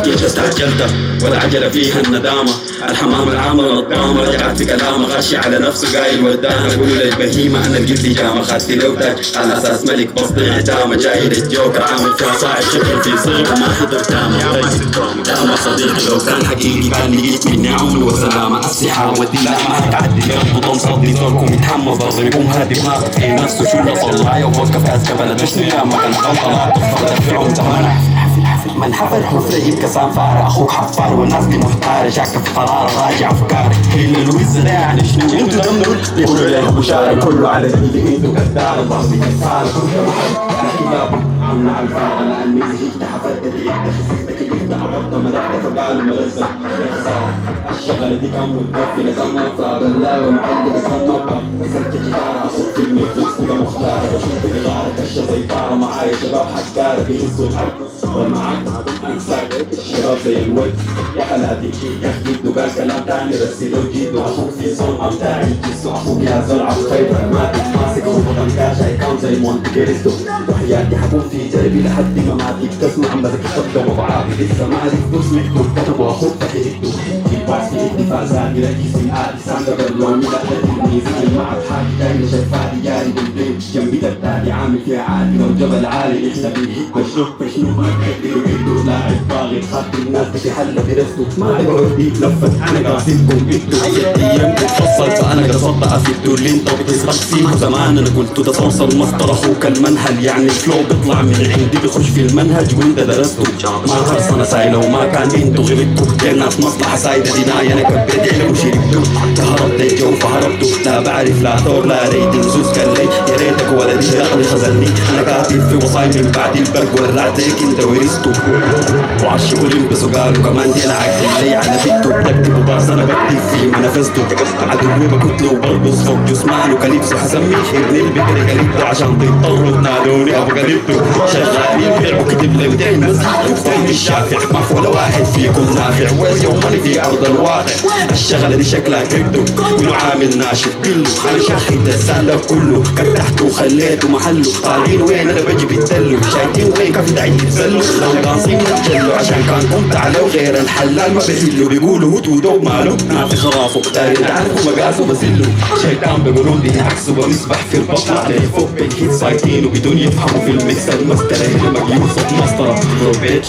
جيت استعجلت ولا عجل فيها الندامة. الحمام العامة نظامة رجعت في كلامه غاشي على نفسه قايل ودانا اقول للبهيمة انا القلت جامة خدت لو تاج على اساس ملك بسطي عدامة جاي للجوكر عامل فيها صاعد شكل في صيغ وما حضر تامة دامة صديقي لو كان حقيقي كان لقيت مني عون وسلامة الصحة والدلامة هتعدي يربطون صدي صوركم يتحمى ضربكم هادي دماغك في نفسه شو صلاية ووقف أزكى بلد مش نيامة كان غلطة تفضل فرعون تمنح من حفر حفرة يبكى صنفار أخوك حفار والناس دي محتارة شاكة في قرار راجع أفكاري هي الوز ده يعني شنو انتو دمنوا يقولوا لي مشاري كله على ايدي انتو كدار ضربي كدار كله محل عمنا على الفارغ أنا الميزي هيك حفرت دي خسيتك كيف عبرت مدحت فقال مرزق الشغلة دي كان متوفي لسما صار الله ومعلق سما كسرت جدار أصوت في الميكس بقى مختار بشوف إدارة كشة زي طارة معايا شباب حكارة بيهزوا الحرب والمعاك الشباب زي الوجه يا حلاتي يخدوا قال كلام تاني بس لو جيتوا أخوك في صوم بتاعي جسوا أخوك يا زرع خير ما تتماسك وفضل كاشا يكون زي مونتي كريستو وحياتي حكون في جربي لحد ما ماتي بتسمع ملك الصدى وضعافي لسه ما عرفت اسمك كتبوا أخوك فكرتوا الباس في اكتفاء زاني رئيسي الآلي ساندر اللون مدخلة الميزاني مع أصحابي دايما شفاتي جاري بالبيت جنبي تبتالي عامل فيها عادي لو جبل عالي نحن بيه بشنو ما تقدروا لاعب باغي تخطي الناس في حلة برسته ما عبردي لفت أنا قاسمكم انتو 6 أيام تتفصل فأنا قصدت أفيدو اللي انتو بتستقسيمه زمان أنا قلتو تصوصل مصدر أخوك المنهل يعني الفلو بيطلع من عندي بيخش في المنهج وانت درسته ما هرس أنا سايلة وما كان انتو غلطتو كانت مصلحة سايدة ديناي أنا كبيت علم وشربتو تهربت الجو فهربتو لا بعرف لا ثور لا ريد نزوز كان لي يا ريتك ولدي دخلي خزلني أنا كاتب في وصاي من بعد البرق ورعت ليك انت ورثته وعالشغل يلبسوا قالوا كمان دي العقد اللي على بيته بتكتب وباص انا بكتب في منافسته عدوي بكتله وبرقص فوق جسمانه كاليبسو حسميه ابن البكر قريبته عشان تضطروا تنادوني ابو قريبته شغالين بيعوا كتب لي 200 مسحه فهم الشافع ما في ولا واحد فيكم نافع واليوم في ارض الواقع الشغله دي شكلها كبده منو عامل ناشف كله انا شاخد السالة كله كتحته وخليته محله طالعين وين انا بجي بتدلو شايفين وين كيف داعي يتزلوا لو قاصين يتجلوا عشان كان قمت على وغير الحلال ما بحلوا بيقولوا هو دوب ماله ما في خرافه داير تعرفوا مقاسه بزلوا شيطان بقولون دي عكسه بمسبح في البطن عليه فوق بالهيت سايتين وبدون يفهموا في الميكس المسطرة اللي مقيوسة مسطرة برو بيتش